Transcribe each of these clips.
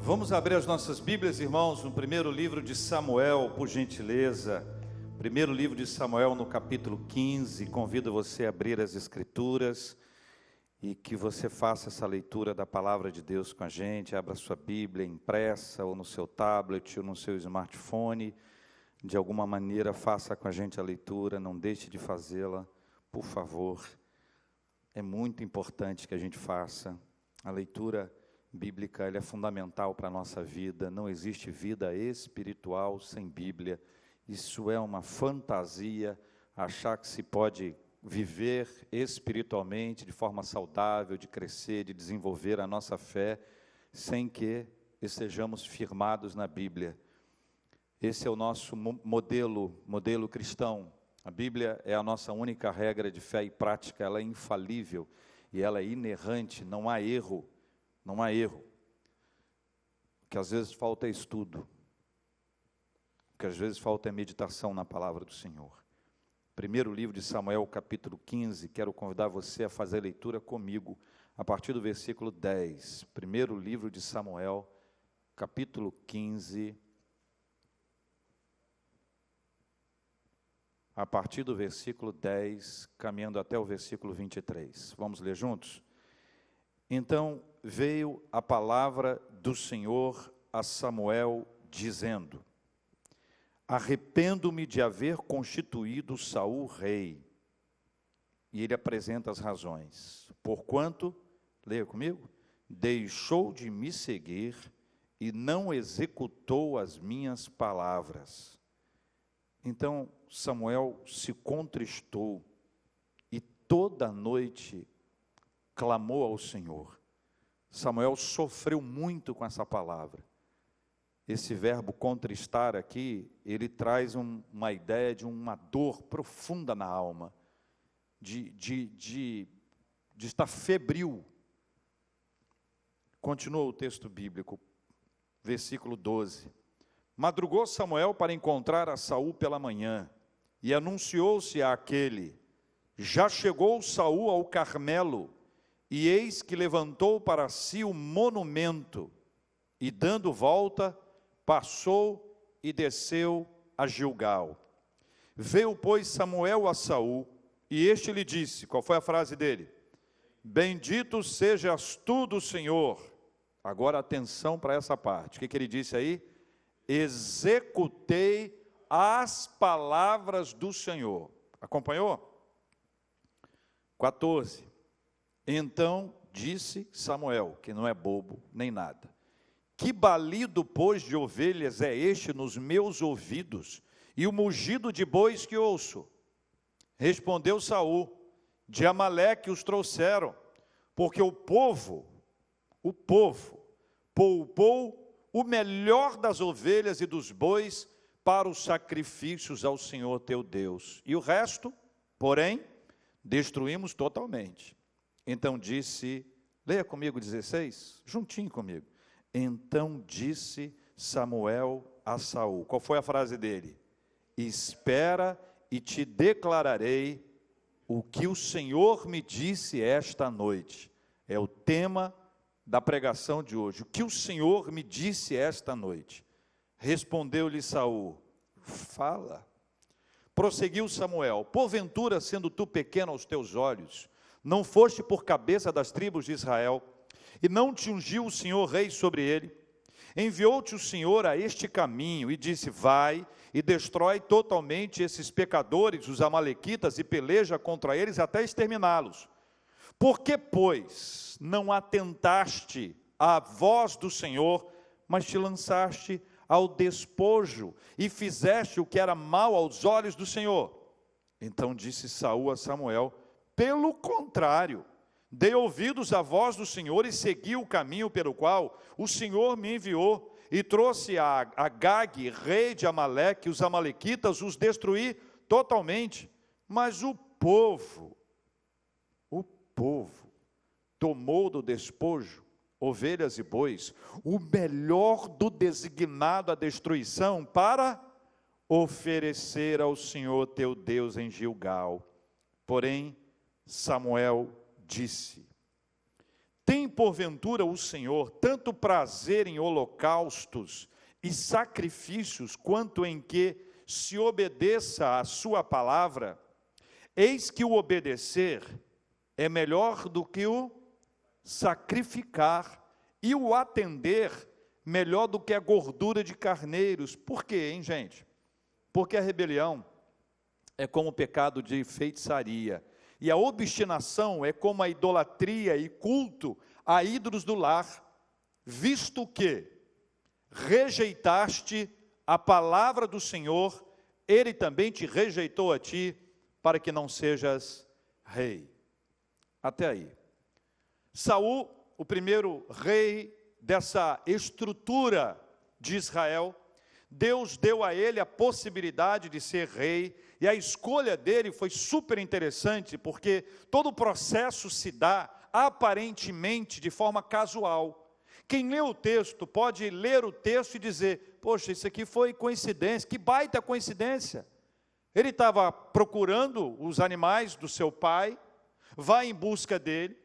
Vamos abrir as nossas Bíblias, irmãos, no primeiro livro de Samuel, por gentileza. Primeiro livro de Samuel, no capítulo 15. Convido você a abrir as Escrituras e que você faça essa leitura da palavra de Deus com a gente. Abra sua Bíblia impressa, ou no seu tablet, ou no seu smartphone. De alguma maneira, faça com a gente a leitura, não deixe de fazê-la, por favor. É muito importante que a gente faça a leitura bíblica, ela é fundamental para a nossa vida. Não existe vida espiritual sem Bíblia. Isso é uma fantasia, achar que se pode viver espiritualmente de forma saudável, de crescer, de desenvolver a nossa fé, sem que estejamos firmados na Bíblia. Esse é o nosso modelo cristão. A Bíblia é a nossa única regra de fé e prática, ela é infalível e ela é inerrante, não há erro. Não há erro. O que às vezes falta é estudo. O que às vezes falta é meditação na palavra do Senhor. Primeiro livro de Samuel, capítulo 15, quero convidar você a fazer a leitura comigo, a partir do versículo 10. Primeiro livro de Samuel, capítulo 15, a partir do versículo 10, caminhando até o versículo 23. Vamos ler juntos? Então veio a palavra do Senhor a Samuel, dizendo: arrependo-me de haver constituído Saul rei. E ele apresenta as razões. Porquanto, leia comigo, deixou de me seguir e não executou as minhas palavras. Então Samuel se contristou e toda a noite clamou ao Senhor. Samuel sofreu muito com essa palavra. Esse verbo contristar aqui, ele traz uma ideia de uma dor profunda na alma, de estar febril. Continua o texto bíblico, versículo 12. Madrugou Samuel para encontrar a Saul pela manhã, e anunciou-se àquele: já chegou Saul ao Carmelo, e eis que levantou para si o monumento, e dando volta, passou e desceu a Gilgal. Veio, pois, Samuel a Saul, e este lhe disse, qual foi a frase dele? Bendito sejas tu do Senhor. Agora atenção para essa parte, o que ele disse aí? Executei as palavras do Senhor. Acompanhou? 14. Então disse Samuel, que não é bobo nem nada: que balido, pois, de ovelhas é este nos meus ouvidos, e o mugido de bois que ouço? Respondeu Saul: de Amaleque os trouxeram, porque o povo poupou o melhor das ovelhas e dos bois para os sacrifícios ao Senhor teu Deus, e o resto, porém, destruímos totalmente. Então disse, leia comigo 16, juntinho comigo. Então disse Samuel a Saul, qual foi a frase dele? Espera e te declararei o que o Senhor me disse esta noite. É o tema da pregação de hoje. O que o Senhor me disse esta noite? Respondeu-lhe Saul, fala. Prosseguiu Samuel, porventura, sendo tu pequeno aos teus olhos, não foste por cabeça das tribos de Israel, e não te ungiu o Senhor rei sobre ele? Enviou-te o Senhor a este caminho, e disse, vai e destrói totalmente esses pecadores, os amalequitas, e peleja contra eles até exterminá-los. Por que, pois, não atentaste à voz do Senhor, mas te lançaste ao despojo, e fizeste o que era mal aos olhos do Senhor? Então disse Saul a Samuel, pelo contrário, dei ouvidos à voz do Senhor e segui o caminho pelo qual o Senhor me enviou, e trouxe a Agag, rei de Amaleque, os amalequitas, os destruí totalmente. Mas o povo tomou do despojo ovelhas e bois, o melhor do designado à destruição, para oferecer ao Senhor teu Deus em Gilgal. Porém, Samuel disse: Tem porventura o Senhor tanto prazer em holocaustos e sacrifícios, quanto em que se obedeça a sua palavra? Eis que o obedecer é melhor do que o sacrificar, e o atender melhor do que a gordura de carneiros. Por quê, hein, gente? Porque a rebelião é como o pecado de feitiçaria, e a obstinação é como a idolatria e culto a ídolos do lar, visto que rejeitaste a palavra do Senhor, Ele também te rejeitou a ti, para que não sejas rei. Até aí. Saul, o primeiro rei dessa estrutura de Israel, Deus deu a ele a possibilidade de ser rei, e a escolha dele foi super interessante, porque todo o processo se dá aparentemente de forma casual. Quem lê o texto pode ler o texto e dizer: poxa, isso aqui foi coincidência, que baita coincidência. Ele estava procurando os animais do seu pai, vai em busca dele,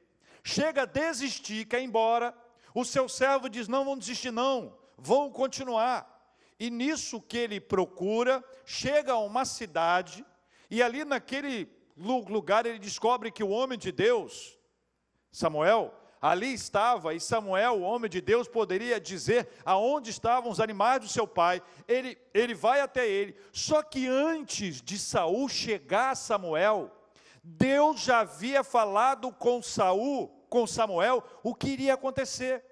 chega a desistir, quer ir embora, o seu servo diz: não, vão desistir não, vão continuar. E nisso que ele procura, chega a uma cidade, e ali naquele lugar ele descobre que o homem de Deus, Samuel, ali estava, e Samuel, o homem de Deus, poderia dizer aonde estavam os animais do seu pai. Ele vai até ele, só que antes de Saul chegar a Samuel, Deus já havia falado com Samuel, o que iria acontecer.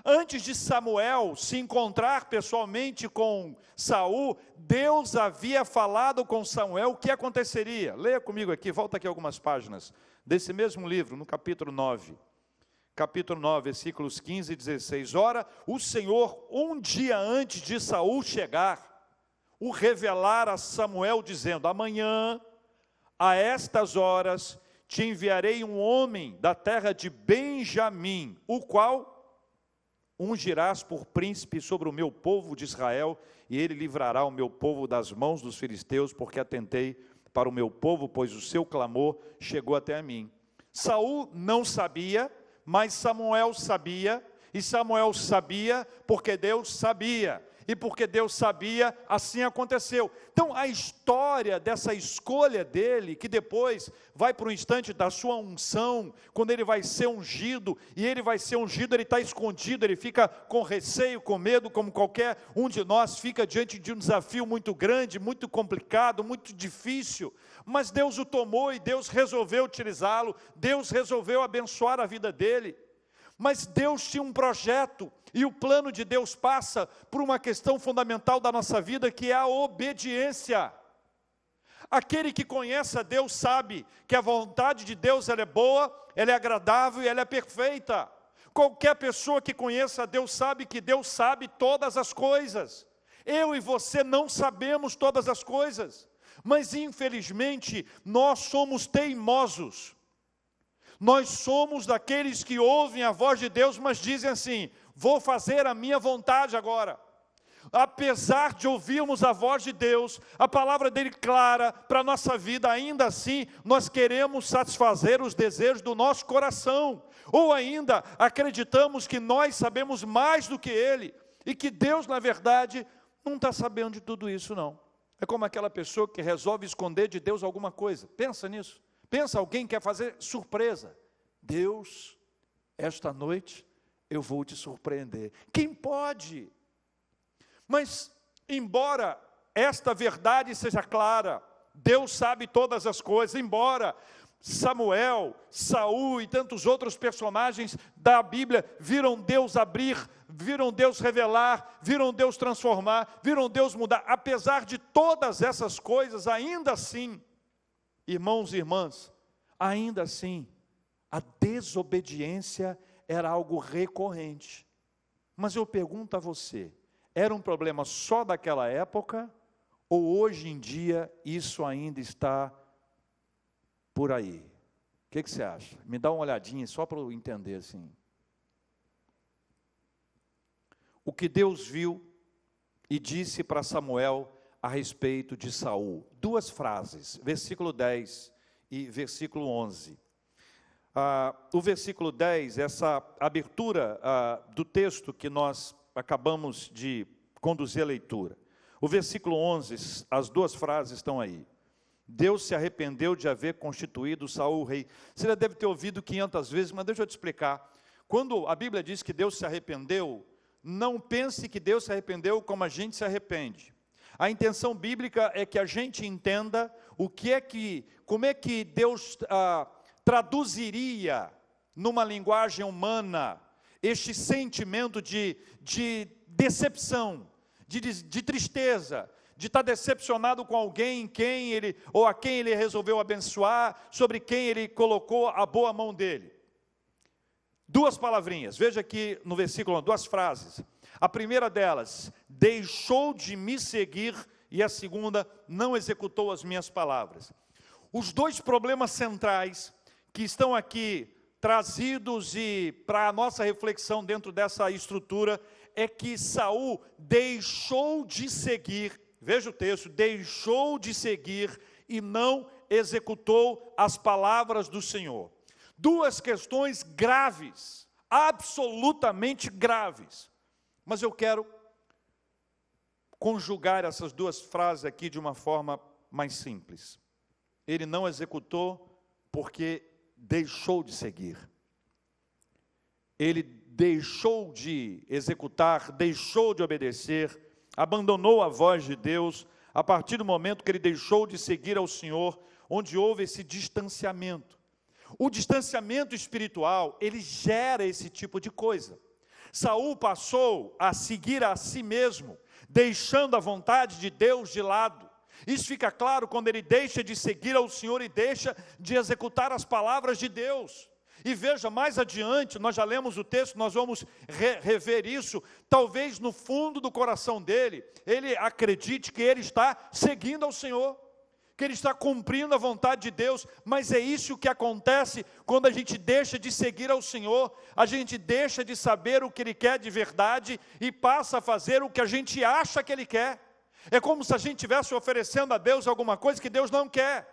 Antes de Samuel se encontrar pessoalmente com Saul, Deus havia falado com Samuel o que aconteceria. Leia comigo aqui, volta aqui algumas páginas, desse mesmo livro, no capítulo 9. Capítulo 9, versículos 15 e 16. Ora, o Senhor, um dia antes de Saul chegar, o revelar a Samuel, dizendo: amanhã, a estas horas, te enviarei um homem da terra de Benjamim, o qual ungirás por príncipe sobre o meu povo de Israel, e ele livrará o meu povo das mãos dos filisteus, porque atentei para o meu povo, pois o seu clamor chegou até a mim. Saul não sabia, mas Samuel sabia, e Samuel sabia porque Deus sabia, e porque Deus sabia, assim aconteceu. Então a história dessa escolha dele, que depois vai para o instante da sua unção, quando ele vai ser ungido, e ele vai ser ungido, ele está escondido, ele fica com receio, com medo, como qualquer um de nós fica diante de um desafio muito grande, muito complicado, muito difícil, mas Deus o tomou e Deus resolveu utilizá-lo, Deus resolveu abençoar a vida dele. Mas Deus tinha um projeto, e o plano de Deus passa por uma questão fundamental da nossa vida, que é a obediência. Aquele que conhece a Deus sabe que a vontade de Deus ela é boa, ela é agradável e ela é perfeita. Qualquer pessoa que conheça a Deus sabe que Deus sabe todas as coisas. Eu e você não sabemos todas as coisas, mas infelizmente nós somos teimosos. Nós somos daqueles que ouvem a voz de Deus, mas dizem assim: vou fazer a minha vontade agora. Apesar de ouvirmos a voz de Deus, a palavra dele clara para a nossa vida, ainda assim, nós queremos satisfazer os desejos do nosso coração. Ou ainda, acreditamos que nós sabemos mais do que ele, e que Deus, na verdade, não está sabendo de tudo isso, não. É como aquela pessoa que resolve esconder de Deus alguma coisa. Pensa nisso. Pensa, alguém quer fazer surpresa. Deus, esta noite eu vou te surpreender. Quem pode? Mas, embora esta verdade seja clara, Deus sabe todas as coisas, embora Samuel, Saul e tantos outros personagens da Bíblia viram Deus abrir, viram Deus revelar, viram Deus transformar, viram Deus mudar, apesar de todas essas coisas, ainda assim, irmãos e irmãs, ainda assim, a desobediência era algo recorrente. Mas eu pergunto a você, era um problema só daquela época, ou hoje em dia isso ainda está por aí? O que você acha? Me dá uma olhadinha só para eu entender assim. O que Deus viu e disse para Samuel a respeito de Saul. Duas frases, versículo 10 e versículo 11. o versículo 10, essa abertura do texto que nós acabamos de conduzir a leitura. O versículo 11, as duas frases estão aí. Deus se arrependeu de haver constituído Saul rei. Você já deve ter ouvido 500 vezes, mas deixa eu te explicar. Quando a Bíblia diz que Deus se arrependeu, não pense que Deus se arrependeu como a gente se arrepende. A intenção bíblica é que a gente entenda como é que Deus traduziria numa linguagem humana este sentimento de decepção, de tristeza, de estar decepcionado com alguém a quem ele resolveu abençoar, sobre quem ele colocou a boa mão dele. Duas palavrinhas, veja aqui no versículo, duas frases. A primeira delas, deixou de me seguir, e a segunda, não executou as minhas palavras. Os dois problemas centrais que estão aqui trazidos para a nossa reflexão dentro dessa estrutura, é que Saul deixou de seguir, veja o texto, deixou de seguir e não executou as palavras do Senhor. Duas questões graves, absolutamente graves, mas eu quero conjugar essas duas frases aqui de uma forma mais simples. Ele não executou porque deixou de seguir. Ele deixou de executar, deixou de obedecer, abandonou a voz de Deus, a partir do momento que ele deixou de seguir ao Senhor, onde houve esse distanciamento. O distanciamento espiritual, ele gera esse tipo de coisa. Saul passou a seguir a si mesmo, deixando a vontade de Deus de lado. Isso fica claro quando ele deixa de seguir ao Senhor e deixa de executar as palavras de Deus. E veja, mais adiante, nós já lemos o texto, nós vamos rever isso. Talvez no fundo do coração dele, ele acredite que ele está seguindo ao Senhor, que ele está cumprindo a vontade de Deus, mas é isso que acontece quando a gente deixa de seguir ao Senhor, a gente deixa de saber o que Ele quer de verdade e passa a fazer o que a gente acha que Ele quer. É como se a gente estivesse oferecendo a Deus alguma coisa que Deus não quer.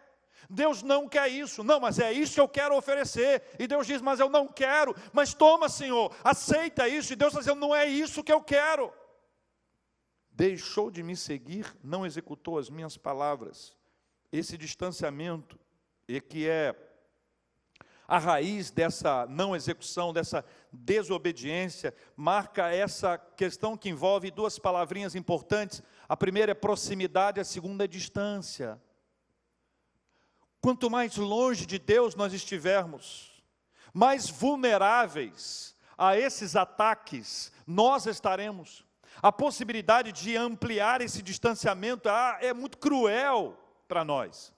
Deus não quer isso, não, mas é isso que eu quero oferecer. E Deus diz, mas eu não quero, mas toma, Senhor, aceita isso. E Deus está dizendo, não é isso que eu quero. Deixou de me seguir, não executou as minhas palavras. Esse distanciamento, que é a raiz dessa não execução, dessa desobediência, marca essa questão que envolve duas palavrinhas importantes. A primeira é proximidade, a segunda é distância. Quanto mais longe de Deus nós estivermos, mais vulneráveis a esses ataques nós estaremos. A possibilidade de ampliar esse distanciamento é muito cruel para nós.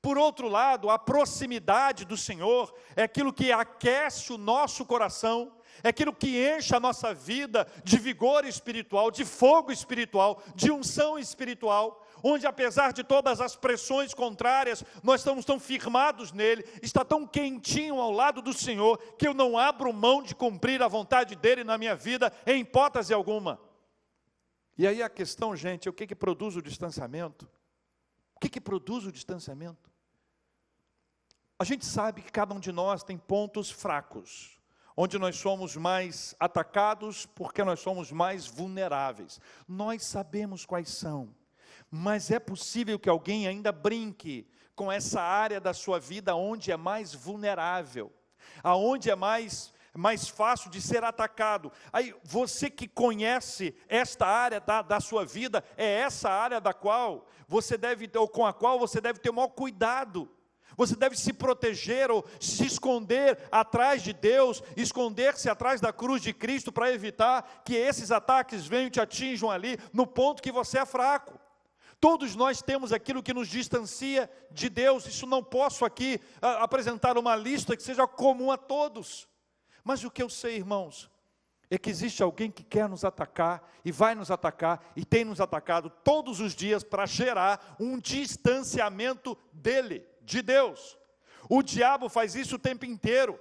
Por outro lado, a proximidade do Senhor é aquilo que aquece o nosso coração, é aquilo que enche a nossa vida de vigor espiritual, de fogo espiritual, de unção espiritual, onde apesar de todas as pressões contrárias, nós estamos tão firmados nele, está tão quentinho ao lado do Senhor, que eu não abro mão de cumprir a vontade dele na minha vida, em hipótese alguma. E aí a questão, gente, é o que produz o distanciamento? O que produz o distanciamento? A gente sabe que cada um de nós tem pontos fracos, onde nós somos mais atacados, porque nós somos mais vulneráveis. Nós sabemos quais são, mas é possível que alguém ainda brinque com essa área da sua vida onde é mais vulnerável, aonde é mais fácil de ser atacado. Aí você que conhece esta área da sua vida, é essa área com a qual você deve ter o maior cuidado. Você deve se proteger ou se esconder atrás de Deus, esconder-se atrás da cruz de Cristo para evitar que esses ataques venham e te atinjam ali no ponto que você é fraco. Todos nós temos aquilo que nos distancia de Deus. Isso não posso aqui apresentar uma lista que seja comum a todos. Mas o que eu sei, irmãos, é que existe alguém que quer nos atacar e vai nos atacar e tem nos atacado todos os dias para gerar um distanciamento dele, de Deus. O diabo faz isso o tempo inteiro.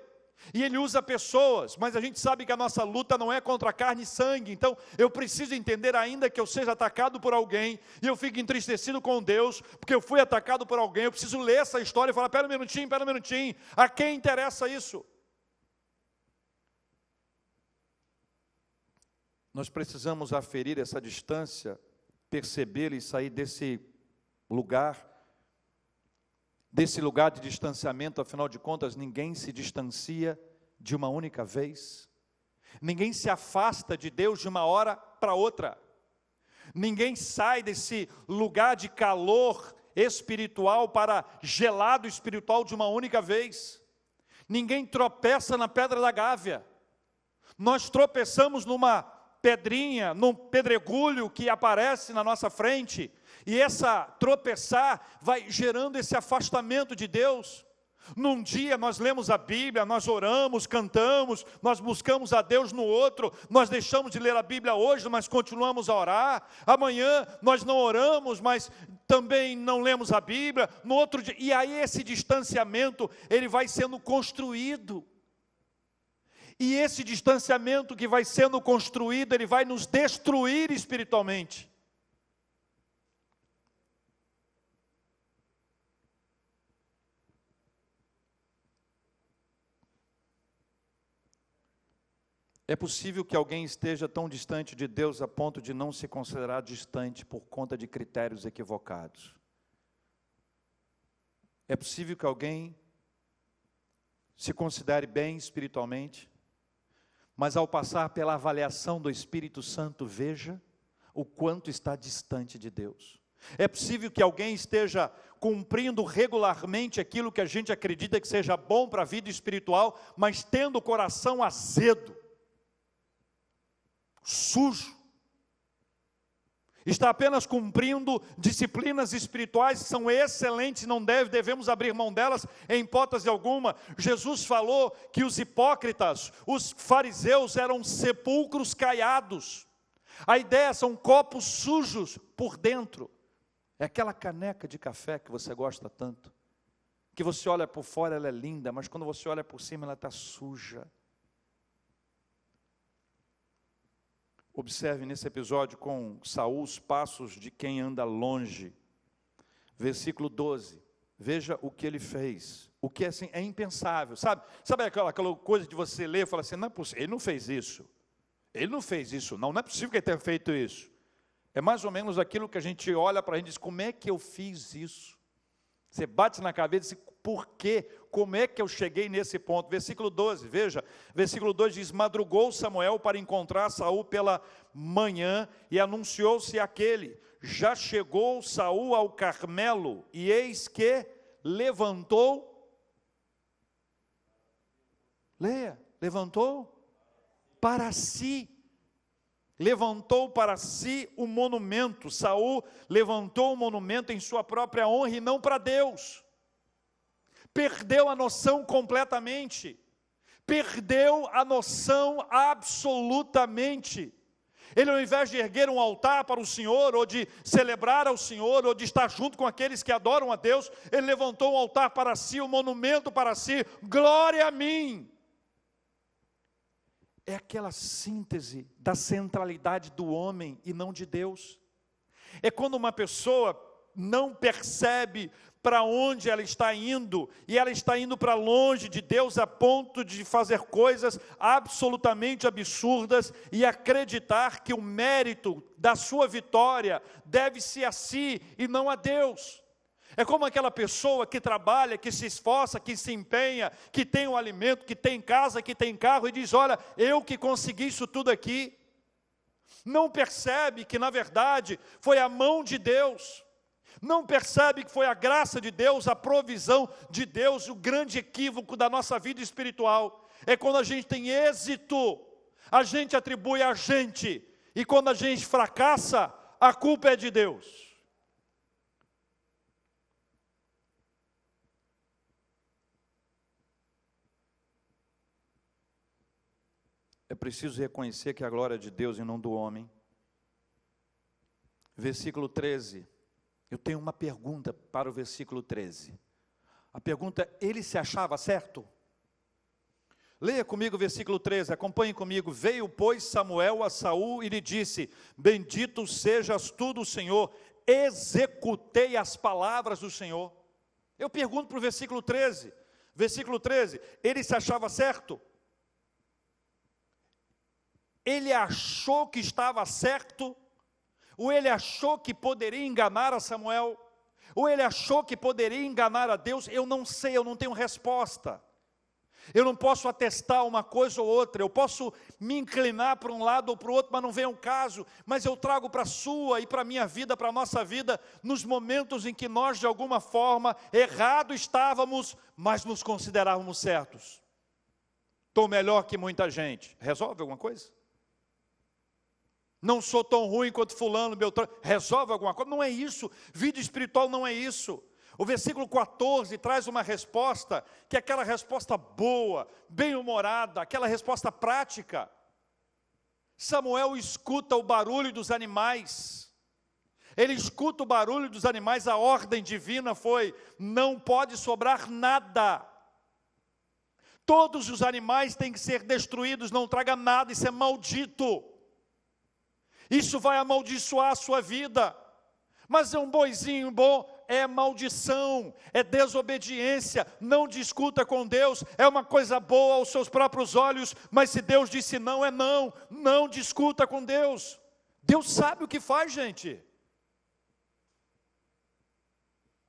E Ele usa pessoas, mas a gente sabe que a nossa luta não é contra carne e sangue. Então, eu preciso entender, ainda que eu seja atacado por alguém, e eu fique entristecido com Deus, porque eu fui atacado por alguém, eu preciso ler essa história e falar, pera um minutinho, a quem interessa isso? Nós precisamos aferir essa distância, perceber e sair desse lugar de distanciamento. Afinal de contas, ninguém se distancia de uma única vez. Ninguém se afasta de Deus de uma hora para outra. Ninguém sai desse lugar de calor espiritual para gelado espiritual de uma única vez. Ninguém tropeça na pedra da gávea. Nós tropeçamos numa pedrinha, num pedregulho que aparece na nossa frente, e essa tropeçar vai gerando esse afastamento de Deus. Num dia nós lemos a Bíblia, nós oramos, cantamos, nós buscamos a Deus, no outro nós deixamos de ler a Bíblia hoje, mas continuamos a orar. Amanhã nós não oramos, mas também não lemos a Bíblia. No outro dia, e aí esse distanciamento, ele vai sendo construído. E esse distanciamento que vai sendo construído, ele vai nos destruir espiritualmente. É possível que alguém esteja tão distante de Deus a ponto de não se considerar distante por conta de critérios equivocados. É possível que alguém se considere bem espiritualmente, mas ao passar pela avaliação do Espírito Santo, veja o quanto está distante de Deus. É possível que alguém esteja cumprindo regularmente aquilo que a gente acredita que seja bom para a vida espiritual, mas tendo o coração azedo, sujo. Está apenas cumprindo disciplinas espirituais que são excelentes, não devemos abrir mão delas em hipótese alguma. Jesus falou que os hipócritas, os fariseus, eram sepulcros caiados. A ideia são copos sujos por dentro. É aquela caneca de café que você gosta tanto, que você olha por fora, ela é linda, mas quando você olha por cima, ela está suja. Observe nesse episódio com Saul os passos de quem anda longe. Versículo 12. Veja o que ele fez. O que assim, é impensável. Sabe aquela coisa de você ler e falar assim, não é possível, ele não fez isso. Ele não fez isso, não é possível que ele tenha feito isso. É mais ou menos aquilo que a gente olha para a gente e diz, como é que eu fiz isso? Você bate na cabeça e diz, por quê? Como é que eu cheguei nesse ponto? Versículo 12, veja, versículo 2 diz, madrugou Samuel para encontrar Saul pela manhã, e anunciou-se aquele, já chegou Saul ao Carmelo, e eis que levantou, levantou para si, o monumento. Saul levantou o monumento em sua própria honra e não para Deus. Perdeu a noção completamente, perdeu a noção absolutamente. Ele, ao invés de erguer um altar para o Senhor, ou de celebrar ao Senhor, ou de estar junto com aqueles que adoram a Deus, ele levantou um altar para si, um monumento para si, glória a mim. É aquela síntese da centralidade do homem e não de Deus. É quando uma pessoa não percebe para onde ela está indo, e ela está indo para longe de Deus a ponto de fazer coisas absolutamente absurdas e acreditar que o mérito da sua vitória deve-se a si e não a Deus. É como aquela pessoa que trabalha, que se esforça, que se empenha, que tem um alimento, que tem casa, que tem carro, e diz, olha, eu que consegui isso tudo aqui. Não percebe que na verdade foi a mão de Deus. Não percebe que foi a graça de Deus, a provisão de Deus. O grande equívoco da nossa vida espiritual é quando a gente tem êxito, a gente atribui a gente, e quando a gente fracassa, a culpa é de Deus. É preciso reconhecer que a glória é de Deus e não do homem. Versículo 13. Eu tenho uma pergunta para o versículo 13. A pergunta é, ele se achava certo? Leia comigo o versículo 13, acompanhe comigo. Veio, pois, Samuel a Saul e lhe disse: bendito sejas tu do Senhor, executei as palavras do Senhor. Eu pergunto para o versículo 13, ele se achava certo? Ele achou que estava certo? Ou ele achou que poderia enganar a Samuel? Ou ele achou que poderia enganar a Deus? Eu não sei, eu não tenho resposta. Eu não posso atestar uma coisa ou outra, eu posso me inclinar para um lado ou para o outro, mas não vem ao caso. Mas eu trago para a sua e para a minha vida, para a nossa vida, nos momentos em que nós, de alguma forma, errado estávamos, mas nos considerávamos certos. Estou melhor que muita gente. Resolve alguma coisa? Não sou tão ruim quanto fulano, Beltrano. Resolve alguma coisa? Não é isso. Vida espiritual não é isso. O versículo 14 traz uma resposta, que é aquela resposta boa, bem-humorada, aquela resposta prática. Samuel escuta o barulho dos animais. Ele escuta o barulho dos animais, a ordem divina foi: não pode sobrar nada. Todos os animais têm que ser destruídos, não traga nada, isso é maldito. Isso vai amaldiçoar a sua vida. Mas é um boizinho bom, é maldição, é desobediência, não discuta com Deus, é uma coisa boa aos seus próprios olhos, mas se Deus disse não, é não, não discuta com Deus. Deus sabe o que faz, gente.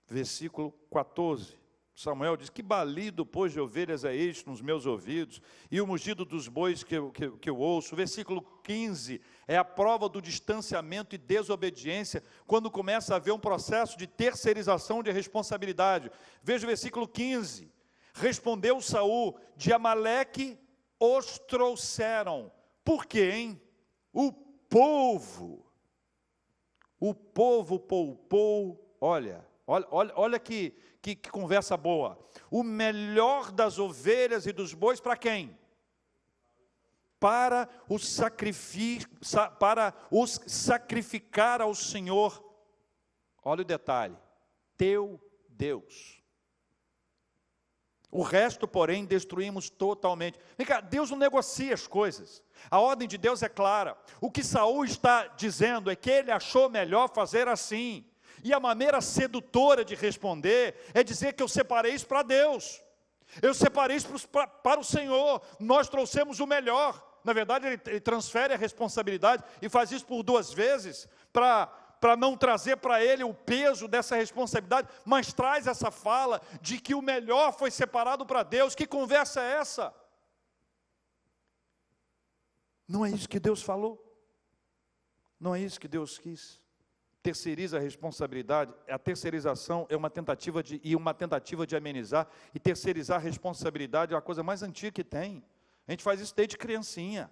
Versículo 14, Samuel diz: que balido, pois, de ovelhas é este nos meus ouvidos, e o mugido dos bois que eu ouço. Versículo 15, é a prova do distanciamento e desobediência, quando começa a haver um processo de terceirização de responsabilidade. Veja o versículo 15, respondeu Saul: de Amaleque os trouxeram. Por quê, hein? O povo poupou, olha que conversa boa. O melhor das ovelhas e dos bois para quem? Para os sacrificar ao Senhor. Olha o detalhe: teu Deus. O resto, porém, destruímos totalmente. Vem cá, Deus não negocia as coisas. A ordem de Deus é clara. O que Saul está dizendo é que ele achou melhor fazer assim. E a maneira sedutora de responder é dizer que eu separei isso para Deus. Eu separei isso para o Senhor. Nós trouxemos o melhor. Na verdade, ele transfere a responsabilidade e faz isso por duas vezes, para não trazer para ele o peso dessa responsabilidade, mas traz essa fala de que o melhor foi separado para Deus. Que conversa é essa? Não é isso que Deus falou? Não é isso que Deus quis? Terceiriza a responsabilidade. A terceirização é uma tentativa de amenizar, e terceirizar a responsabilidade é a coisa mais antiga que tem. A gente faz isso desde criancinha.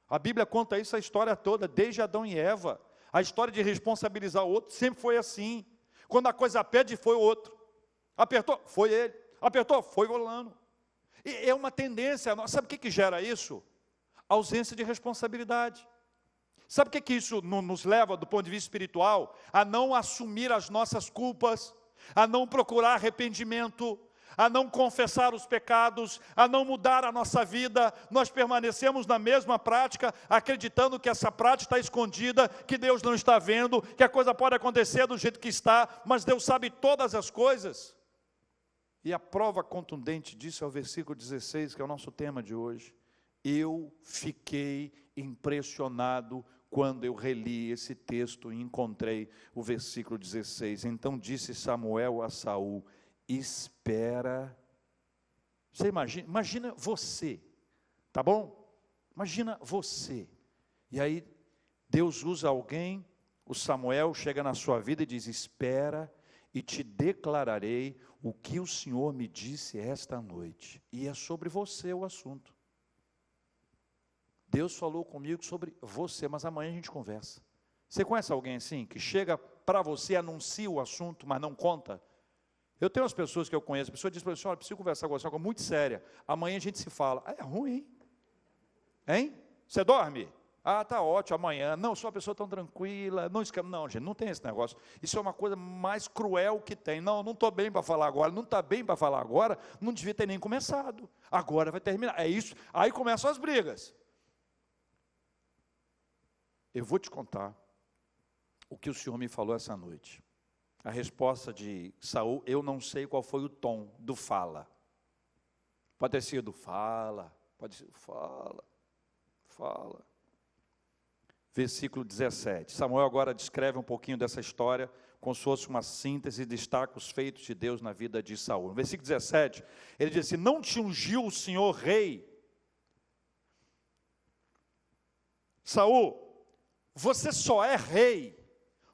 A Bíblia conta isso a história toda, desde Adão e Eva. A história de responsabilizar o outro sempre foi assim. Quando a coisa pede, foi o outro. Apertou, foi ele. Apertou, foi o fulano. E é uma tendência. Sabe o que gera isso? Ausência de responsabilidade. Sabe o que isso nos leva, do ponto de vista espiritual? A não assumir as nossas culpas, a não procurar arrependimento, a não confessar os pecados, a não mudar a nossa vida. Nós permanecemos na mesma prática, acreditando que essa prática está escondida, que Deus não está vendo, que a coisa pode acontecer do jeito que está, mas Deus sabe todas as coisas. E a prova contundente disso é o versículo 16, que é o nosso tema de hoje. Eu fiquei impressionado quando eu reli esse texto e encontrei o versículo 16. Então disse Samuel a Saul: espera. Você imagina você, tá bom? Imagina você. E aí Deus usa alguém, o Samuel chega na sua vida e diz: espera, e te declararei o que o Senhor me disse esta noite. E é sobre você o assunto. Deus falou comigo sobre você, mas amanhã a gente conversa. Você conhece alguém assim, que chega para você, anuncia o assunto, mas não conta? Eu tenho as pessoas que eu conheço, a pessoa diz para mim: olha, preciso conversar com você, uma coisa muito séria, amanhã a gente se fala. É ruim, hein? Você dorme? Ah, tá ótimo, amanhã. Não, sou uma pessoa tão tranquila. Não, não, gente, não tem esse negócio. Isso é uma coisa mais cruel que tem. Não, não estou bem para falar agora. Não está bem para falar agora. Não devia ter nem começado. Agora vai terminar. É isso. Aí começam as brigas. Eu vou te contar o que o Senhor me falou essa noite. A resposta de Saul, eu não sei qual foi o tom do fala. Pode ter sido fala, pode ser fala. Versículo 17. Samuel agora descreve um pouquinho dessa história, como se fosse uma síntese, e destaca os feitos de Deus na vida de Saul. No versículo 17, ele diz assim: não te ungiu o Senhor rei? Saul, você só é rei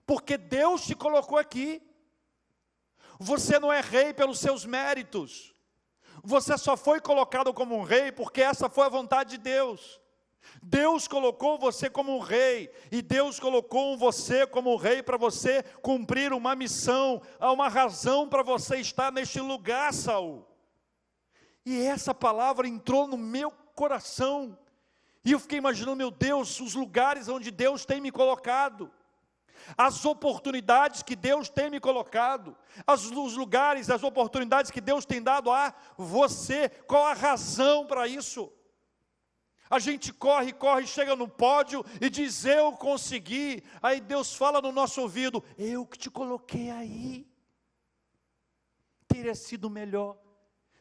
porque Deus te colocou aqui. Você não é rei pelos seus méritos. Você só foi colocado como um rei porque essa foi a vontade de Deus. Deus colocou você como um rei, e Deus colocou você como um rei para você cumprir uma missão. Há uma razão para você estar neste lugar, Saul. E essa palavra entrou no meu coração, e eu fiquei imaginando, meu Deus, os lugares onde Deus tem me colocado, as oportunidades que Deus tem me colocado, os lugares, as oportunidades que Deus tem dado a você. Qual a razão para isso? A gente corre, chega no pódio e diz, eu consegui. Aí Deus fala no nosso ouvido, eu que te coloquei aí. Teria sido melhor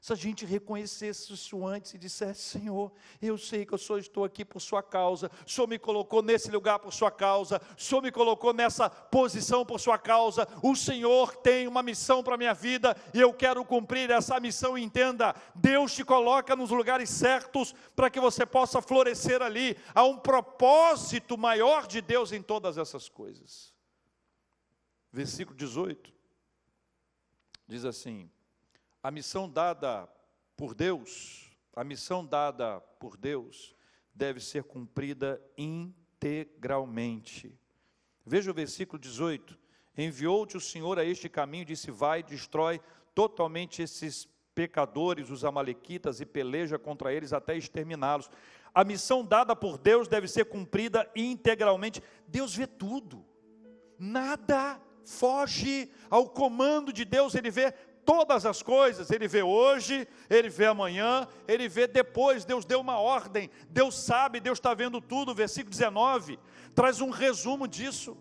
se a gente reconhecesse isso antes e dissesse, Senhor, eu sei que eu só estou aqui por sua causa, o Senhor me colocou nesse lugar por sua causa, o Senhor me colocou nessa posição por sua causa, o Senhor tem uma missão para a minha vida, e eu quero cumprir essa missão. Entenda, Deus te coloca nos lugares certos, para que você possa florescer ali. Há um propósito maior de Deus em todas essas coisas. Versículo 18, diz assim, a missão dada por Deus deve ser cumprida integralmente. Veja o versículo 18, enviou-te o Senhor a este caminho, disse, vai, destrói totalmente esses pecadores, os amalequitas, e peleja contra eles até exterminá-los. A missão dada por Deus deve ser cumprida integralmente. Deus vê tudo, nada foge ao comando de Deus. Ele vê todas as coisas, Ele vê hoje, Ele vê amanhã, Ele vê depois. Deus deu uma ordem, Deus sabe, Deus está vendo tudo. Versículo 19, traz um resumo disso.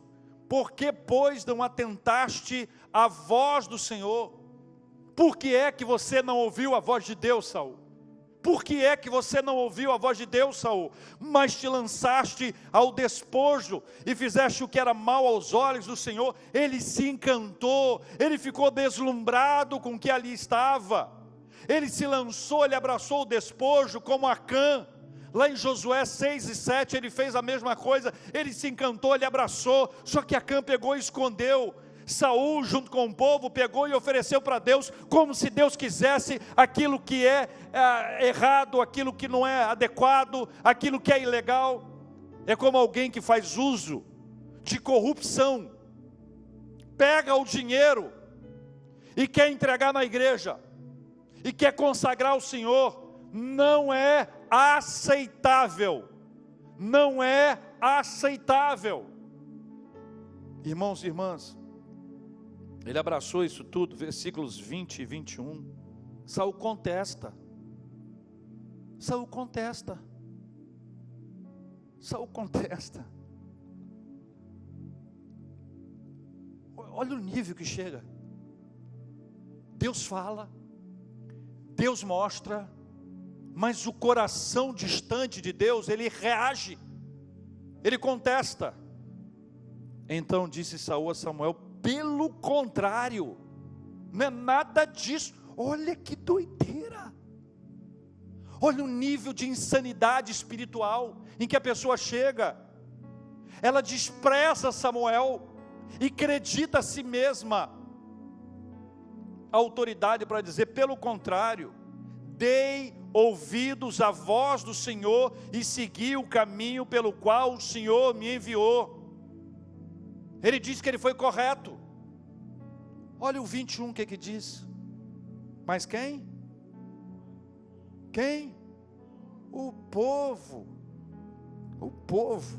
Por que, pois, não atentaste à voz do Senhor? Por que é que você não ouviu a voz de Deus, Saul? Por que é que você não ouviu a voz de Deus, Saul? Mas te lançaste ao despojo e fizeste o que era mal aos olhos do Senhor. Ele se encantou, ele ficou deslumbrado com o que ali estava. Ele se lançou, ele abraçou o despojo como Acã. Lá em Josué 6 e 7 ele fez a mesma coisa. Ele se encantou, ele abraçou, só que Acã pegou e escondeu. Saul, junto com o povo, pegou e ofereceu para Deus, como se Deus quisesse aquilo que é errado, aquilo que não é adequado, aquilo que é ilegal. É como alguém que faz uso de corrupção, pega o dinheiro e quer entregar na igreja, e quer consagrar ao Senhor. Não é aceitável, não é aceitável. Irmãos e irmãs, ele abraçou isso tudo, versículos 20 e 21, Saul contesta, olha o nível que chega. Deus fala, Deus mostra, mas o coração distante de Deus, ele reage, ele contesta. Então disse Saul a Samuel, pelo contrário, não é nada disso. Olha que doideira, olha o nível de insanidade espiritual em que a pessoa chega. Ela despreza Samuel e acredita a si mesma a autoridade para dizer, pelo contrário, dei ouvidos à voz do Senhor e segui o caminho pelo qual o Senhor me enviou. Ele diz que ele foi correto. Olha o 21, o que diz? Mas quem? Quem? O povo o povo,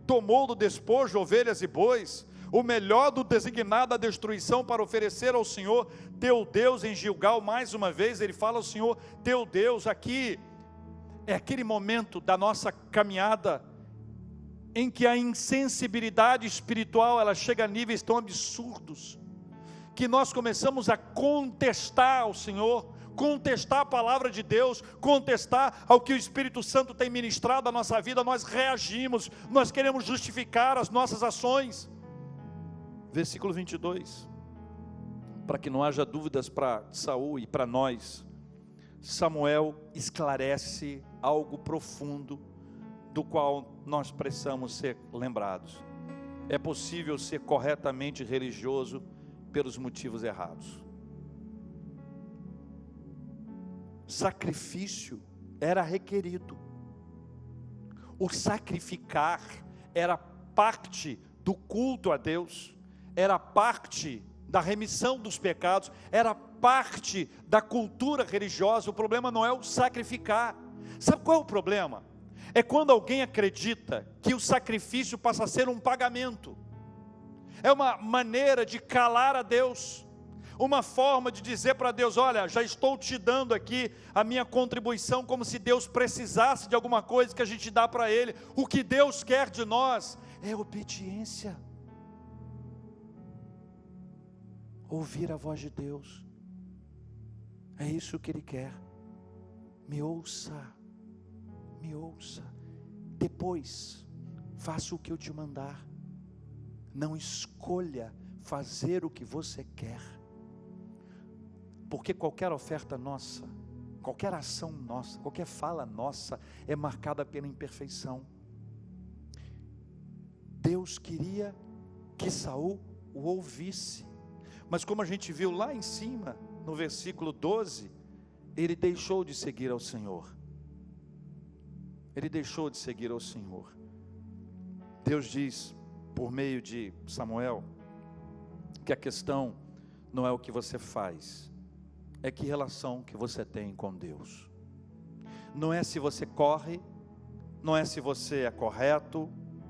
tomou do despojo ovelhas e bois, o melhor do designado à destruição para oferecer ao Senhor teu Deus em Gilgal. Mais uma vez ele fala ao Senhor teu Deus. Aqui é aquele momento da nossa caminhada em que a insensibilidade espiritual ela chega a níveis tão absurdos, que nós começamos a contestar ao Senhor, contestar a palavra de Deus, contestar ao que o Espírito Santo tem ministrado à nossa vida. Nós reagimos, nós queremos justificar as nossas ações. Versículo 22, para que não haja dúvidas para Saul e para nós, Samuel esclarece algo profundo, do qual nós precisamos ser lembrados. É possível ser corretamente religioso pelos motivos errados. Sacrifício era requerido, o sacrificar era parte do culto a Deus, era parte da remissão dos pecados, era parte da cultura religiosa. O problema não é o sacrificar. Sabe qual é o problema? É quando alguém acredita que o sacrifício passa a ser um pagamento, é uma maneira de calar a Deus, uma forma de dizer para Deus: olha, já estou te dando aqui a minha contribuição, como se Deus precisasse de alguma coisa que a gente dá para Ele. O que Deus quer de nós é obediência, ouvir a voz de Deus, é isso que Ele quer. Me ouça, depois faça o que eu te mandar, não escolha fazer o que você quer, porque qualquer oferta nossa, qualquer ação nossa, qualquer fala nossa é marcada pela imperfeição. Deus queria que Saul o ouvisse, mas como a gente viu lá em cima, no versículo 12, ele deixou de seguir ao Senhor. Ele deixou de seguir ao Senhor. Deus diz, por meio de Samuel, que a questão não é o que você faz, é que relação que você tem com Deus. Não é se você corre, não é se você é correto,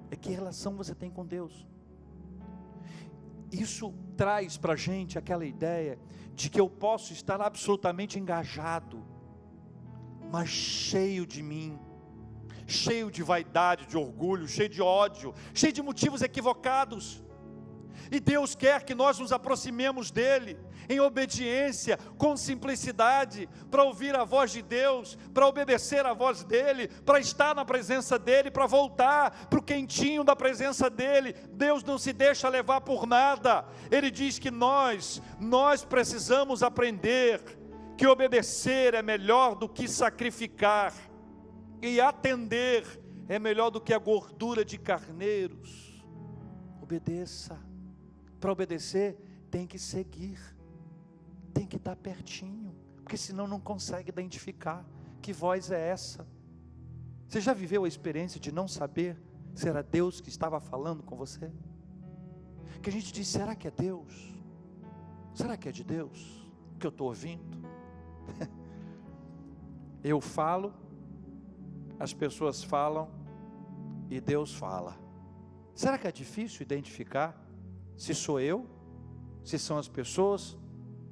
é que relação você tem com Deus. Isso traz para a gente aquela ideia de que eu posso estar absolutamente engajado, mas cheio de mim, cheio de vaidade, de orgulho, cheio de ódio, cheio de motivos equivocados. E Deus quer que nós nos aproximemos dEle, em obediência, com simplicidade, para ouvir a voz de Deus, para obedecer a voz dEle, para estar na presença dEle, para voltar para o quentinho da presença dEle. Deus não se deixa levar por nada. Ele diz que nós precisamos aprender que obedecer é melhor do que sacrificar, e atender é melhor do que a gordura de carneiros. Obedeça. Para obedecer tem que seguir, tem que estar pertinho, porque senão não consegue identificar que voz é essa. Você já viveu a experiência de não saber se era Deus que estava falando com você? Que a gente diz: será que é Deus? Será que é de Deus que eu estou ouvindo? Eu falo, as pessoas falam e Deus fala. Será que é difícil identificar se sou eu, se são as pessoas,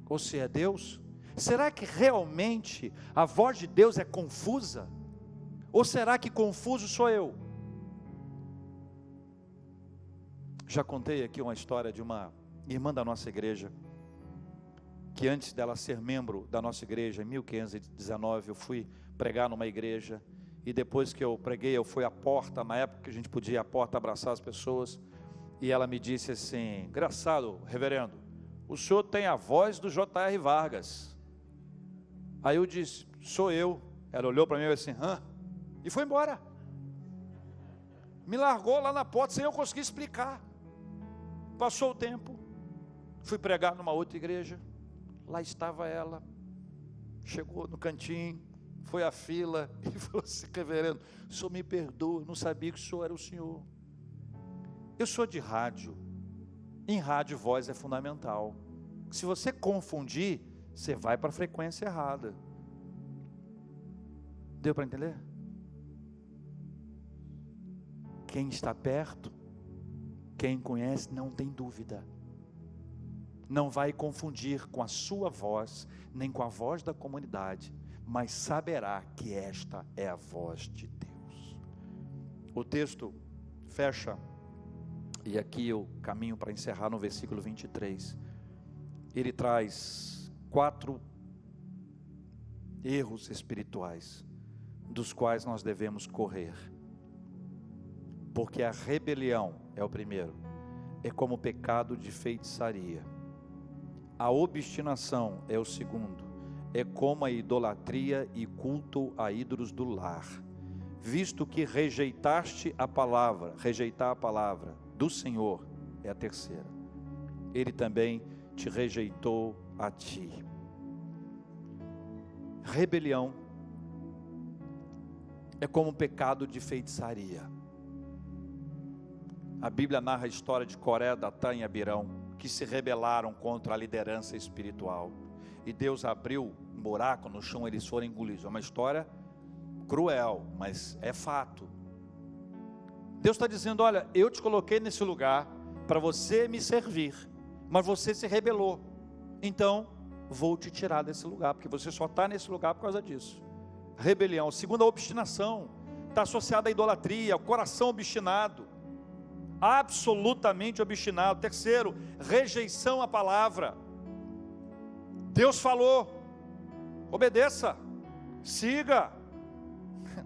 ou se é Deus? Será que realmente a voz de Deus é confusa? Ou será que confuso sou eu? Já contei aqui uma história de uma irmã da nossa igreja, que antes dela ser membro da nossa igreja, em 1519, eu fui pregar numa igreja, e depois que eu preguei, eu fui à porta, na época que a gente podia ir à porta abraçar as pessoas, e ela me disse assim: engraçado, reverendo, o senhor tem a voz do J.R. Vargas. Aí eu disse: sou eu. Ela olhou para mim e disse assim: hã? E foi embora. Me largou lá na porta sem eu conseguir explicar. Passou o tempo, fui pregar numa outra igreja, lá estava ela, chegou no cantinho, foi à fila e falou assim: reverendo, o senhor me perdoa, não sabia que o senhor era o senhor. Eu sou de rádio, em rádio voz é fundamental. Se você confundir, você vai para a frequência errada. Deu para entender? quem está perto, quem conhece, não tem dúvida. Não vai confundir com a sua voz, nem com a voz da comunidade, mas saberá que esta é a voz de Deus. O texto fecha, e aqui eu caminho para encerrar no versículo 23. Ele traz 4 erros espirituais, dos quais nós devemos correr. Porque a rebelião é o primeiro, é como o pecado de feitiçaria. A obstinação é o segundo, é como a idolatria e culto a ídolos do lar. Visto que rejeitar a palavra do Senhor é a terceira. Ele também te rejeitou a ti. Rebelião é como um pecado de feitiçaria. A Bíblia narra a história de Coré, Datã e Abirão, que se rebelaram contra a liderança espiritual, e Deus abriu um buraco no chão, eles foram engolidos. É uma história cruel, mas é fato. Deus está dizendo: olha, eu te coloquei nesse lugar para você me servir, mas você se rebelou, então vou te tirar desse lugar, porque você só está nesse lugar por causa disso. Rebelião. Segundo, a obstinação, está associada à idolatria, ao coração obstinado, absolutamente obstinado. Terceiro, rejeição à palavra. Deus falou, obedeça, siga,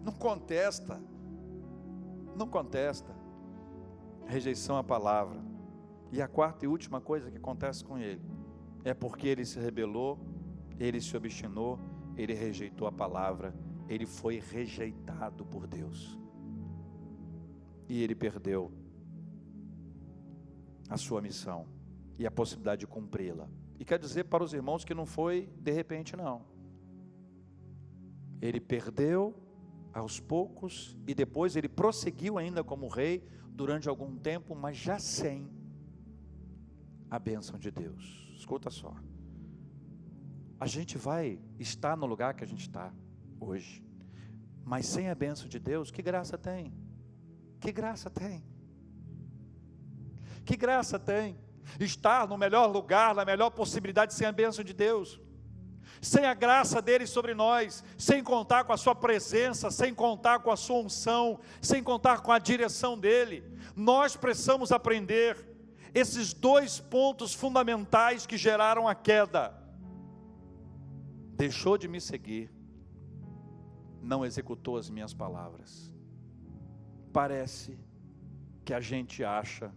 não contesta, rejeição à palavra. E a quarta e última coisa que acontece com ele, é porque ele se rebelou, ele se obstinou, ele rejeitou a palavra, ele foi rejeitado por Deus, e ele perdeu a sua missão e a possibilidade de cumpri-la. E quer dizer para os irmãos que não foi de repente, não. Ele perdeu aos poucos, e depois ele prosseguiu ainda como rei durante algum tempo, mas já sem a bênção de Deus. Escuta só, a gente vai estar no lugar que a gente está hoje, mas sem a bênção de Deus, que graça tem? Que graça tem? Que graça tem estar no melhor lugar, na melhor possibilidade, sem a bênção de Deus, sem a graça dele sobre nós, sem contar com a sua presença, sem contar com a sua unção, sem contar com a direção dele? Nós precisamos aprender esses 2 pontos fundamentais que geraram a queda. Deixou de me seguir, não executou as minhas palavras. Parece que a gente acha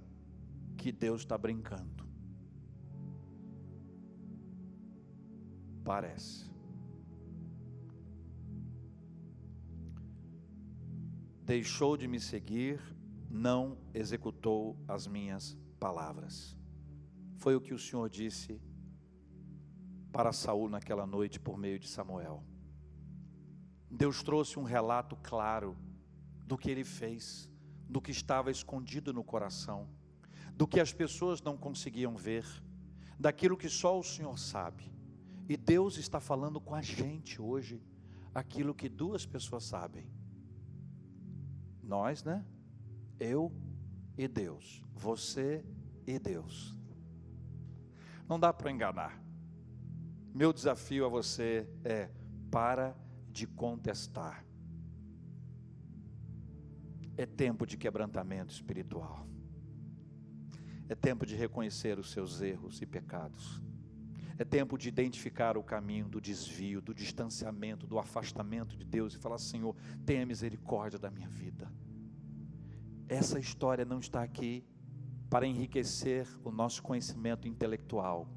que Deus está brincando. Parece. Deixou de me seguir, não executou as minhas palavras. Foi o que o Senhor disse para Saul naquela noite por meio de Samuel. Deus trouxe um relato claro do que ele fez, do que estava escondido no coração, do que as pessoas não conseguiam ver, daquilo que só o Senhor sabe. E Deus está falando com a gente hoje, aquilo que 2 pessoas sabem. Nós, né? Eu e Deus, você e Deus. Não dá para enganar. Meu desafio a você é: para de contestar. É tempo de quebrantamento espiritual. É tempo de reconhecer os seus erros e pecados. É tempo de identificar o caminho do desvio, do distanciamento, do afastamento de Deus e falar: Senhor, tenha misericórdia da minha vida. Essa história não está aqui para enriquecer o nosso conhecimento intelectual.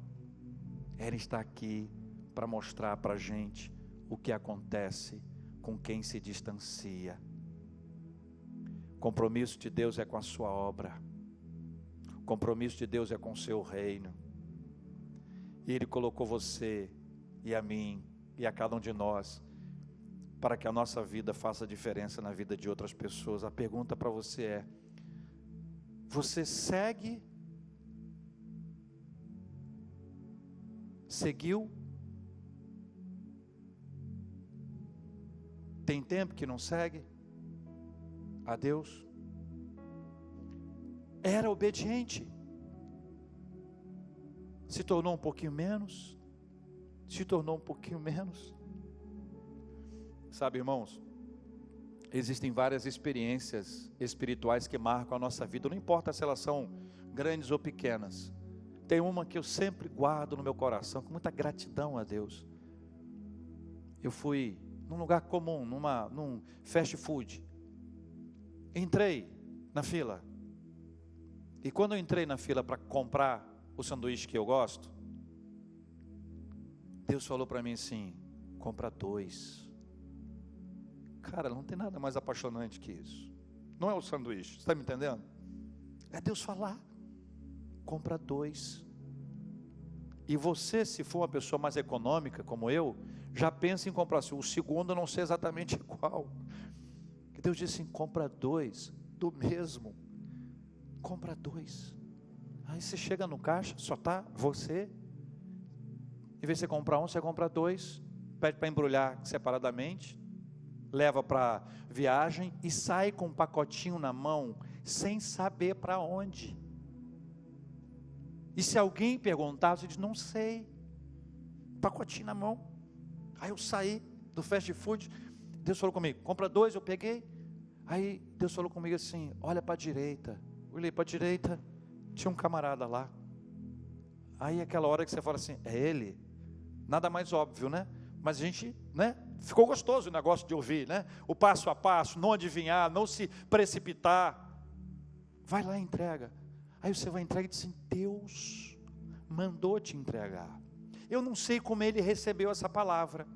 Ela está aqui para mostrar para a gente o que acontece com quem se distancia. O compromisso de Deus é com a sua obra. O compromisso de Deus é com o seu reino. E Ele colocou você e a mim e a cada um de nós para que a nossa vida faça diferença na vida de outras pessoas. A pergunta para você é: você seguiu? Tem tempo que não segue a Deus? era obediente. Se tornou um pouquinho menos, se tornou um pouquinho menos. Sabe, irmãos, existem várias experiências espirituais que marcam a nossa vida, não importa se elas são grandes ou pequenas. Tem uma que eu sempre guardo no meu coração, com muita gratidão a Deus. Eu fui num lugar comum, num fast food. Entrei na fila. E quando eu entrei na fila para comprar o sanduíche que eu gosto, Deus falou para mim assim: compra 2. Cara, não tem nada mais apaixonante que isso. Não é o sanduíche, você está me entendendo? É Deus falar: compra 2. E você, se for uma pessoa mais econômica como eu, já pensa em comprar assim, o segundo eu não sei exatamente igual. Que Deus disse assim: compra 2 do mesmo. Compra 2. Aí você chega no caixa, só está você. Em vez de você comprar um, você compra 2. Pede para embrulhar separadamente. Leva para viagem e sai com um pacotinho na mão, sem saber para onde. E se alguém perguntar, você diz: não sei. Pacotinho na mão. Aí eu saí do fast food. Deus falou comigo: compra 2, eu peguei. Aí Deus falou comigo assim: olha para a direita. Eu olhei para a direita, tinha um camarada lá. Aí aquela hora que você fala assim: é ele? Nada mais óbvio, né? Mas a gente, né? Ficou gostoso o negócio de ouvir, né? O passo a passo, não adivinhar, não se precipitar. Vai lá e entrega. Aí você vai entregar e diz assim: Deus mandou te entregar. Eu não sei como ele recebeu essa palavra,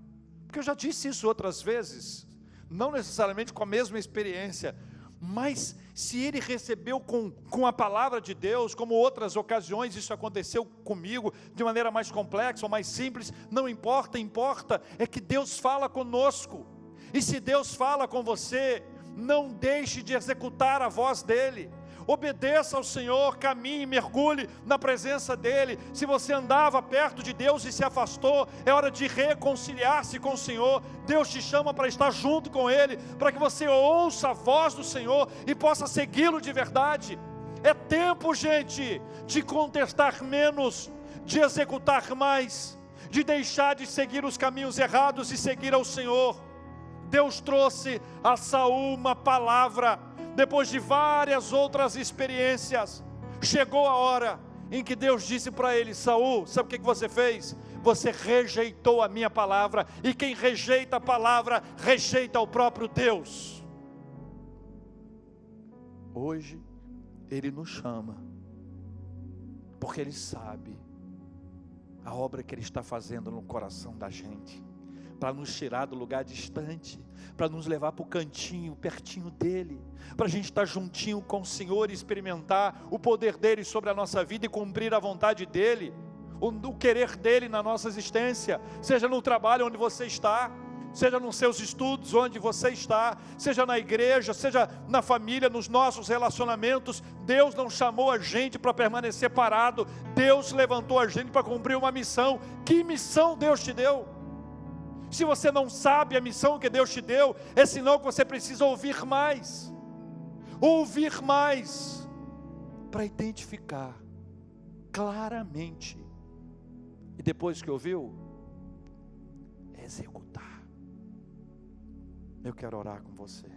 porque eu já disse isso outras vezes, não necessariamente com a mesma experiência, mas se ele recebeu com a palavra de Deus, como outras ocasiões isso aconteceu comigo, de maneira mais complexa ou mais simples, não importa, importa é que Deus fala conosco. E se Deus fala com você, não deixe de executar a voz dele. Obedeça ao Senhor, caminhe, mergulhe na presença dEle. Se você andava perto de Deus e se afastou, é hora de reconciliar-se com o Senhor. Deus te chama para estar junto com Ele, para que você ouça a voz do Senhor e possa segui-lo de verdade. É tempo, gente, de contestar menos, de executar mais, de deixar de seguir os caminhos errados e seguir ao Senhor. Deus trouxe a Saul uma palavra. Depois de várias outras experiências, chegou a hora em que Deus disse para ele: Saul, sabe o que você fez? Você rejeitou a minha palavra, e quem rejeita a palavra, rejeita o próprio Deus. Hoje, Ele nos chama, porque Ele sabe a obra que Ele está fazendo no coração da gente, para nos tirar do lugar distante, para nos levar para o cantinho, pertinho dEle, para a gente estar juntinho com o Senhor e experimentar o poder dEle sobre a nossa vida e cumprir a vontade dEle, o querer dEle na nossa existência, seja no trabalho onde você está, seja nos seus estudos onde você está, seja na igreja, seja na família, nos nossos relacionamentos. Deus não chamou a gente para permanecer parado, Deus levantou a gente para cumprir uma missão. Que missão Deus te deu? Se você não sabe a missão que Deus te deu, é sinal que você precisa ouvir mais, para identificar claramente, e depois que ouviu, executar. Eu quero orar com você.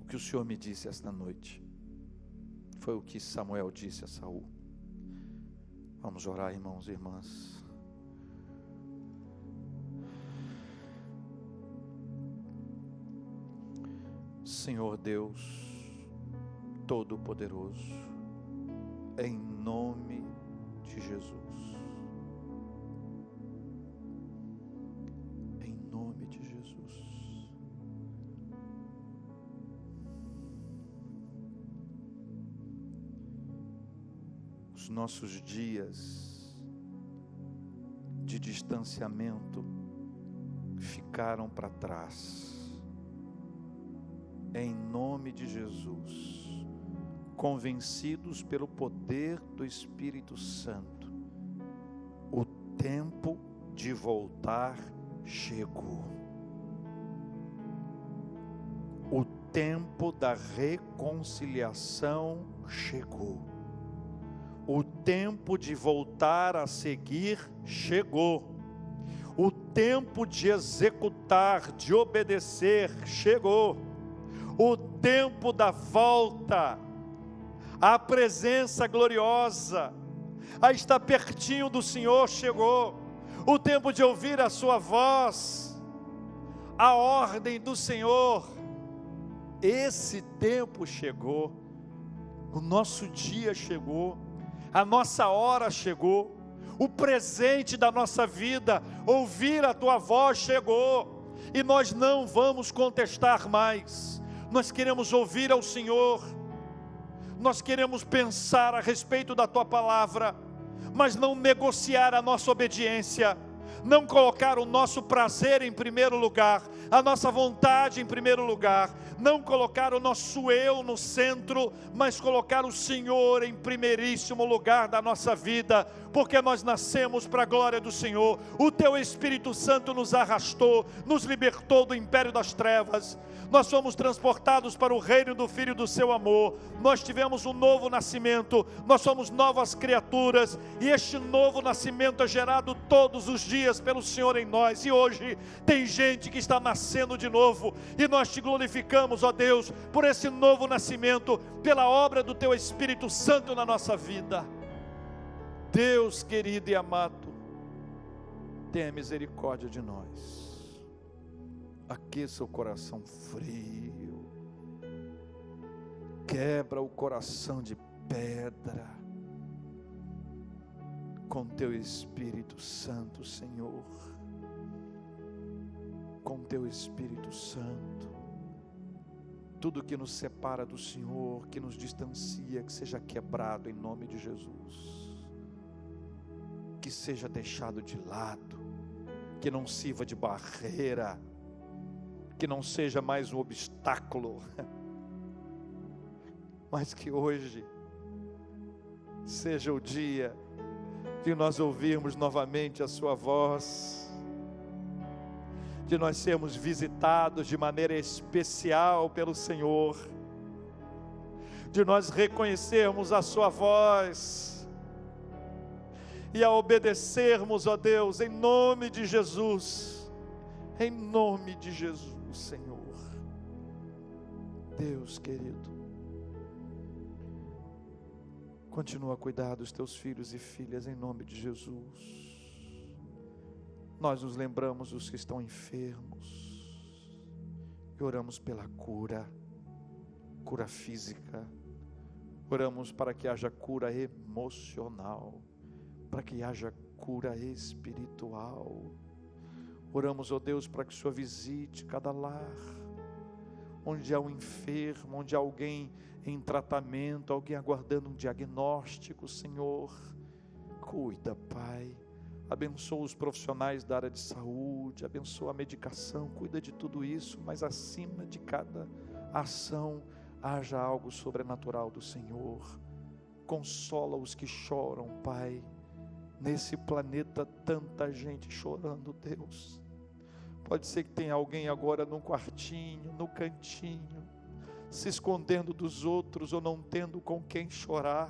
O que o Senhor me disse esta noite foi o que Samuel disse a Saul. Vamos orar, irmãos e irmãs. Senhor Deus Todo-Poderoso, em nome de Jesus, em nome de Jesus, os nossos dias de distanciamento ficaram para trás. Em nome de Jesus, convencidos pelo poder do Espírito Santo, o tempo de voltar chegou. O tempo da reconciliação chegou. O tempo de voltar a seguir chegou. O tempo de executar, de obedecer chegou. O tempo da volta à presença gloriosa, a estar pertinho do Senhor chegou. O tempo de ouvir a sua voz, a ordem do Senhor. Esse tempo chegou. O nosso dia chegou. A nossa hora chegou. O presente da nossa vida, ouvir a tua voz chegou. E nós não vamos contestar mais. Nós queremos ouvir ao Senhor. Nós queremos pensar a respeito da tua palavra, mas não negociar a nossa obediência, não colocar o nosso prazer em primeiro lugar, a nossa vontade em primeiro lugar, não colocar o nosso eu no centro, mas colocar o Senhor em primeiríssimo lugar da nossa vida, porque nós nascemos para a glória do Senhor. O teu Espírito Santo nos arrastou, nos libertou do império das trevas, nós fomos transportados para o reino do Filho do seu amor, nós tivemos um novo nascimento, nós somos novas criaturas, e este novo nascimento é gerado todos os dias pelo Senhor em nós, e hoje tem gente que está nascendo de novo, e nós te glorificamos, ó Deus, por esse novo nascimento, pela obra do teu Espírito Santo na nossa vida. Deus querido e amado, tenha misericórdia de nós. Aqueça o coração frio, quebra o coração de pedra, com teu Espírito Santo, Senhor, com teu Espírito Santo. Tudo que nos separa do Senhor, que nos distancia, que seja quebrado em nome de Jesus, que seja deixado de lado, que não sirva de barreira, que não seja mais um obstáculo, mas que hoje seja o dia de nós ouvirmos novamente a sua voz, de nós sermos visitados de maneira especial pelo Senhor, de nós reconhecermos a sua voz e a obedecermos, ó Deus, em nome de Jesus, em nome de Jesus, Senhor. Deus querido, continua a cuidar dos teus filhos e filhas em nome de Jesus. Nós nos lembramos dos que estão enfermos e oramos pela cura física, oramos para que haja cura emocional, para que haja cura espiritual. Oramos, ó Deus, para que o Senhor visite cada lar, onde há um enfermo, onde há alguém em tratamento, alguém aguardando um diagnóstico, Senhor. Cuida, Pai, abençoa os profissionais da área de saúde, abençoa a medicação, cuida de tudo isso, mas acima de cada ação, haja algo sobrenatural do Senhor. Consola os que choram, Pai. Nesse planeta, tanta gente chorando, Deus. Pode ser que tenha alguém agora num quartinho, no cantinho, se escondendo dos outros ou não tendo com quem chorar.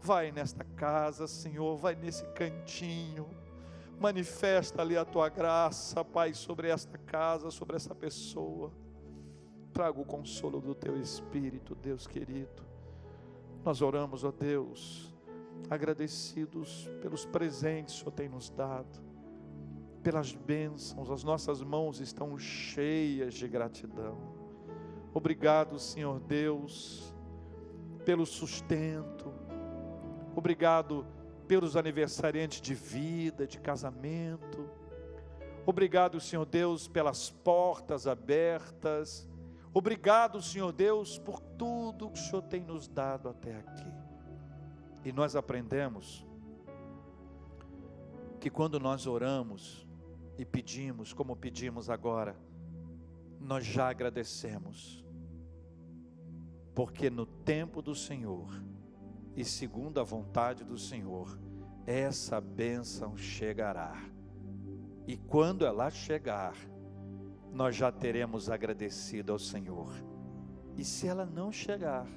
Vai nesta casa, Senhor, vai nesse cantinho, manifesta ali a tua graça, Pai, sobre esta casa, sobre essa pessoa. Traga o consolo do teu Espírito, Deus querido. Nós oramos, ó Deus, agradecidos pelos presentes que o Senhor tem nos dado, pelas bênçãos. As nossas mãos estão cheias de gratidão. Obrigado, Senhor Deus, pelo sustento. Obrigado pelos aniversariantes de vida, de casamento. Obrigado, Senhor Deus, pelas portas abertas. Obrigado, Senhor Deus, por tudo que o Senhor tem nos dado até aqui. E nós aprendemos que quando nós oramos e pedimos, como pedimos agora, nós já agradecemos, porque no tempo do Senhor e segundo a vontade do Senhor, essa bênção chegará, e quando ela chegar, nós já teremos agradecido ao Senhor. E se ela não chegar,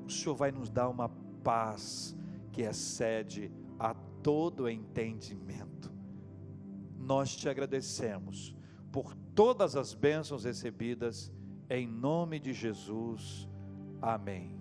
o Senhor vai nos dar uma paz que excede a todo entendimento. Nós te agradecemos por todas as bênçãos recebidas, em nome de Jesus, amém.